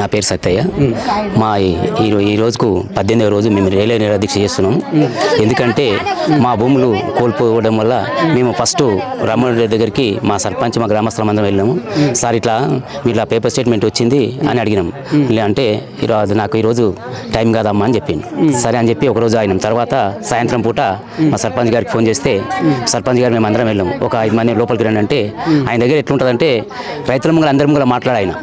నా పేరు సత్తయ్య. మా ఈ రోజుకు 18వ రోజు మేము రైల్వే నిరాదీక్ష చేస్తున్నాము. ఎందుకంటే మా భూములు కోల్పోవడం వల్ల మేము ఫస్ట్ రామరెడ్డి దగ్గరికి మా సర్పంచ్ మా గ్రామస్తులందరం వెళ్ళాము. సార్ ఇట్లా పేపర్ స్టేట్మెంట్ వచ్చింది అని అడిగినాం. అంటే నాకు ఈరోజు టైం కాదమ్మా అని చెప్పింది. సరే అని చెప్పి ఒకరోజు అయినాం. తర్వాత సాయంత్రం పూట మా సర్పంచ్ గారికి ఫోన్ చేస్తే సర్పంచ్ గారు మేము అందరం వెళ్ళాము. ఒక 5 మంది లోపలికి రండి అంటే ఆయన దగ్గర ఎట్లుంటుందంటే రైతుల ముంగల అందరి ముంగల మాట్లాడాయన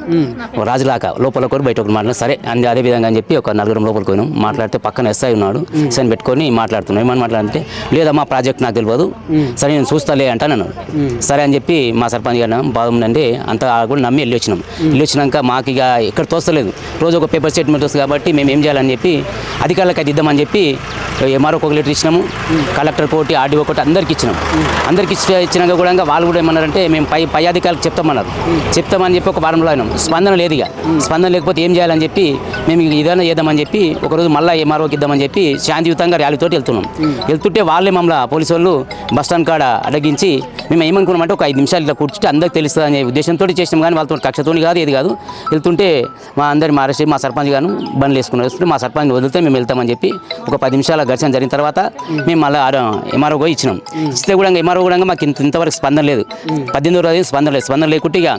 రాజులాక లోపల ఒకరు బయట ఒకరు మాట్లాడు. సరే అదే విధంగా అని చెప్పి ఒక 4 లోపలికి పోయినాం. మాట్లాడితే పక్కన ఎస్ఐ ఉన్నాడు. ఎస్ఐని పెట్టుకొని మాట్లాడుతున్నాం. ఏమని మాట్లాడితే లేదమ్మా ప్రాజెక్ట్ నాకు తెలియదు, సరే నేను చూస్తాలే అంటాను. సరే అని చెప్పి మా సర్పంచ్ గారు బాగుందండి అంతా కూడా నమ్మి వెళ్ళి వచ్చినాక మాకు ఇక ఎక్కడ తోస్తలేదు. రోజు ఒక పేపర్ స్టేట్మెంట్ వస్తుంది కాబట్టి మేము ఏం చేయాలని చెప్పి అధికారులకు అది ఇద్దామని చెప్పి ఎంఆర్ఓ ఒక లెటర్ ఇచ్చినాము, కలెక్టర్ కోటి ఆర్డీఓ కోటి అందరికి ఇచ్చినాం. అందరికి ఇచ్చినాక కూడా వాళ్ళు కూడా ఏమన్నారంటే మేము పై అధికారులకు చెప్తామని చెప్పి ఒక వారంలో అయినాం. స్పందన లేదు. ఇక స్పందన లేకపోతే ఏం చేయాలని చెప్పి మేము ఏదైనా చేద్దామని చెప్పి ఒకరోజు మళ్ళీ ఎంఆర్ఓకి ఇద్దామని చెప్పి శాంతియుతంగా ర్యాలీతో వెళ్తుంటే వాళ్ళే మమ్మల్ని పోలీసు వాళ్ళు బస్టాండ్ కాడ అడగించి మేము ఏమనుకున్నామంటే ఒక 5 నిమిషాలు ఇట్లా కూర్చుంటే అందరికి తెలుస్తుంది అనే ఉద్దేశంతో చేసినాం. కానీ వాళ్ళతో కక్షతోని కాదు ఏది కాదు. వెళ్తుంటే మా అరెస్ట్ మా సర్పంచ్ గాను బండ్లు వేసుకుని మా సర్పంచ్ వదిలితే మేము వెళ్తామని చెప్పి ఒక 10 నిమిషాల ఘర్షణ జరిగిన తర్వాత మేము మళ్ళీ ఎంఆర్ఓ పోయి ఇచ్చినాం. ఇస్తే కూడా ఎంఆర్ఓ కూడా మాకు ఇంతవరకు స్పందన లేదు. 18వ రోజు స్పందన లేకుంటే ఇక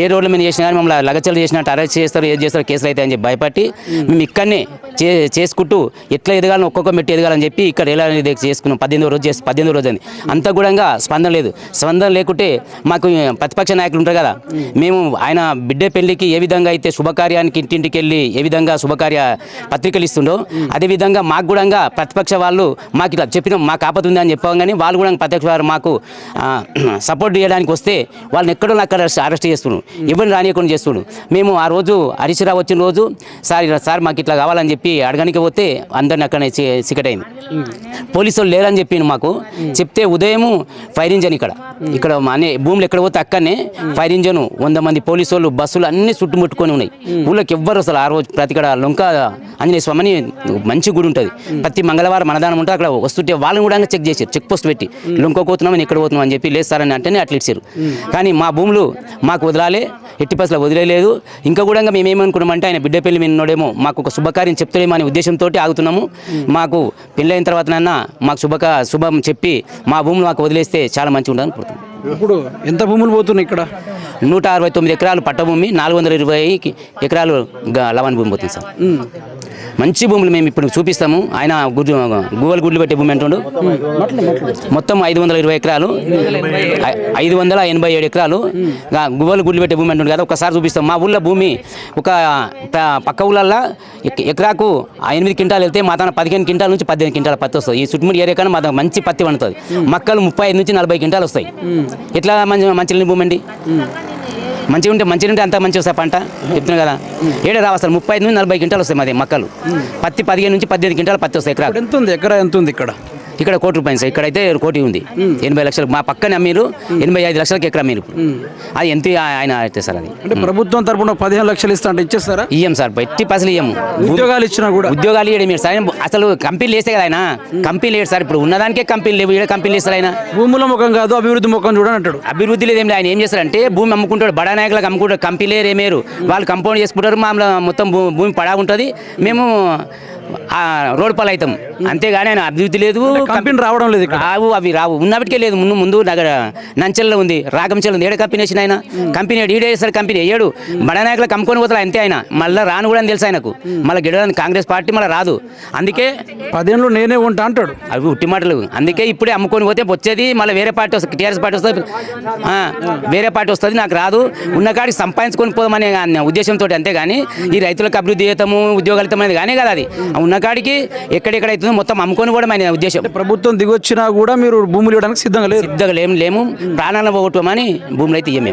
ఏ రోడ్ల మీద చేసినా కానీ మమ్మల్ని లగచలు చేసినట్టు అరెస్ట్ చేస్తారు, ఏది చేస్తారు, కేసులు అయితే అని చెప్పి భయపట్టి మేము ఇక్కడనే చేసుకుంటూ ఎట్లా ఎదగాలని ఒక్కొక్క మెట్టి ఎదగాలని చెప్పి ఇక్కడ ఎలా చేసుకున్నాం. 18వ రోజు అని అంతా కూడా స్పందన లేదు. స్పందన లేకుంటే మాకు ప్రతిపక్ష నాయకులు ఉంటారు కదా, మేము ఆయన బిడ్డ పెళ్లికి ఏ విధంగా అయితే శుభకార్యానికి ఇంటింటికి వెళ్ళి ఏ విధంగా శుభకార్య పత్రికలు ఇస్తుండో అదేవిధంగా మాకు కూడా ప్రతిపక్ష వాళ్ళు మాకు ఇట్లా చెప్పినాం, మాకు ఆపద ఉంది అని చెప్పాం. కానీ వాళ్ళు కూడా ప్రత్యక్ష వారు మాకు సపోర్ట్ చేయడానికి వస్తే వాళ్ళని ఎక్కడో అక్కడ అరెస్ట్ చేస్తున్నాడు, ఎవరిని రానియకుండా చేస్తున్నాడు. మేము ఆ రోజు హరీశ్రావు వచ్చిన రోజు సార్ మాకు ఇట్లా కావాలని చెప్పి అడగడానికి పోతే అందరిని అక్కడనే సికట్ అయింది. పోలీసు వాళ్ళు లేరని చెప్పిండు మాకు. చెప్తే ఉదయం ఫైర్ ఇంజన్ ఇక్కడ అనే భూములు ఎక్కడ పోతే అక్కడనే ఫైర్ ఇంజన్ 100 మంది పోలీసు వాళ్ళు బస్సులు అన్నీ చుట్టుముట్టుకొని ఉన్నాయి. ఊళ్ళోకి ఎవ్వరు అసలు ఆ రోజు ఇక్కడ లొంక ఆంజనేయ స్వామి అని మంచి గుడి ఉంటుంది, ప్రతి మంగళవారం అన్నదానం ఉంటుంది. అక్కడ వస్తుంటే వాళ్ళని కూడా చెక్ చేశారు, చెక్ పోస్ట్ పెట్టి లొంకపోతున్నాం ఎక్కడ పోతున్నాం అని చెప్పి లేదు సార్ అని అంటేనే అట్లా ఇచ్చారు. కానీ మా భూములు మాకు వదలాలి, ఎట్టి పరిస్థితుల్లో వదిలేదు. ఇంకా కూడా మేము ఏమనుకున్నామంటే ఆయన బిడ్డ పెళ్లి మీద ఉన్నాడేమో, మాకు ఒక శుభకార్యం చెప్తాడేమో అనే ఉద్దేశంతో ఆగుతున్నాము. మాకు పెళ్ళైన తర్వాతనన్నా మాకు శుభం చెప్పి మా భూములు మాకు వదిలేస్తే చాలా మంచిగా ఉంటుందని కోరుతున్నాం. ఇప్పుడు ఎంత భూములు పోతున్నాయి? ఇక్కడ 169 ఎకరాలు పట్టభూమి, 420 ఎకరాలు లవణ భూమి పోతుంది సార్. మంచి భూములు మేము ఇప్పుడు చూపిస్తాము. ఆయన గూగుల్ గుడ్లు పెట్టే భూమి అంటుండు. మొత్తం 520 ఎకరాలు, 587 ఎకరాలు గూగుల్ గుడ్లు పెట్టే భూమి అంటుండు కదా. ఒకసారి చూపిస్తాం. మా ఊళ్ళో భూమి ఒక పక్క ఊళ్ళల్లో ఎకరాకు 8 క్వింటాలు వెళ్తే మా తన 15 క్వింటాల నుంచి 18 క్వింటాల పత్తి వస్తుంది. ఈ చుట్టుముడి ఏరియా కానీ మా మంచి పత్తి పండుతుంది. మక్కలు 35 నుంచి 40 క్వింటాలు వస్తాయి. ఎట్లా మంచి భూమి అండి? మంచిగా ఉంటే అంత మంచిగా వస్తాయి పంట. చెప్తున్నాను కదా, ఏడే రావు అసలు 35 నుంచి 40 క్వింటాలు వస్తాయి మాది మక్కలు. పత్తి 15 నుంచి 18 క్వింటాలు పత్తి వస్తాయి. ఎకరా ఎంత ఉంది? ఎకరా ఎంత ఉంది? ఇక్కడ 1 కోటి రూపాయలు సార్. ఇక్కడైతే 1 కోటి ఉంది, 80 లక్షలు. మా పక్కనే మీరు 85 లక్షలకి ఎకరా మీరు. అది ఎంత ఆయన అయితే సార్? అది అంటే ప్రభుత్వం తరపున 15 లక్షలు ఇస్తా అంటే ఇచ్చేస్తారా? ఇయ్యం సార్, ఎట్టి పైసలు ఇయ్యము. ఉద్యోగాలు ఇచ్చినా కూడా ఉద్యోగాలు ఇవ్వడం మీరు సార్. అసలు కంపెనీలు వేస్తే కదా ఆయన, కంపెనీలు లేడు సార్. ఇప్పుడు ఉన్నదానికే కంపెనీలు లేవు, ఇక్కడ కంపెనీలు వేస్తారు ఆయన. భూముల ముఖం కాదు అభివృద్ధి ముఖం చూడని అంటాడు. అభివృద్ధి లేదు ఏం లేదు. ఆయన ఏం చేస్తారంటే భూమి అమ్ముకుంటాడు, బడా నాయకులకు అమ్ముకుంటాడు. కంపెనీలు ఏమేరు వాళ్ళు కంపౌండ్ చేసుకుంటారు. మామూలు మొత్తం భూమి పడా ఉంటుంది. మేము రోడ్ పాలు అవుతాం అంతేగాని ఆయన అభివృద్ధి లేదు. కంపెనీ రావడం లేదు, అవి రావు. ఉన్నప్పటికే లేదు. ముందు నగర నంచెల్లో ఉంది, రాగంచెల్లో ఉంది. ఏడ కంపెనీ వేసిన ఆయన కంపెనీ ఈడేస్తారు. కంపెనీ వేయడు, బడా నాయకులకు అమ్ముకొని పోతారు అంతే. ఆయన మళ్ళీ రాను కూడా తెలుసు ఆయనకు. మళ్ళీ గెలవడానికి కాంగ్రెస్ పార్టీ మళ్ళీ రాదు. అందుకే 10 ఏళ్ళు నేనే ఉంటా అంటాడు. అవి ఉట్టి మాటలు. అందుకే ఇప్పుడే అమ్ముకొని పోతే వచ్చేది మళ్ళీ వేరే పార్టీ వస్తుంది, టీఆర్ఎస్ పార్టీ వస్తుంది, వేరే పార్టీ వస్తుంది. నాకు రాదు, ఉన్న కాడికి సంపాదించుకొని పోదామనే ఉద్దేశంతో. అంతేగాని ఈ రైతులకు అభివృద్ధి చేస్తాము, ఉద్యోగాలు ఇస్తాం అనేది కానీ కదా. అది ఉన్న కాడికి ఎక్కడెక్కడ అవుతుందో మొత్తం అమ్ముకొని కూడా మన ఉద్దేశం. ప్రభుత్వం దిగొచ్చినా కూడా మీరు భూములు ఇవ్వడానికి సిద్ధంగా లేము. ప్రాణాలను పోగొట్టుకోమని భూములు అయితే ఇయ్యమే.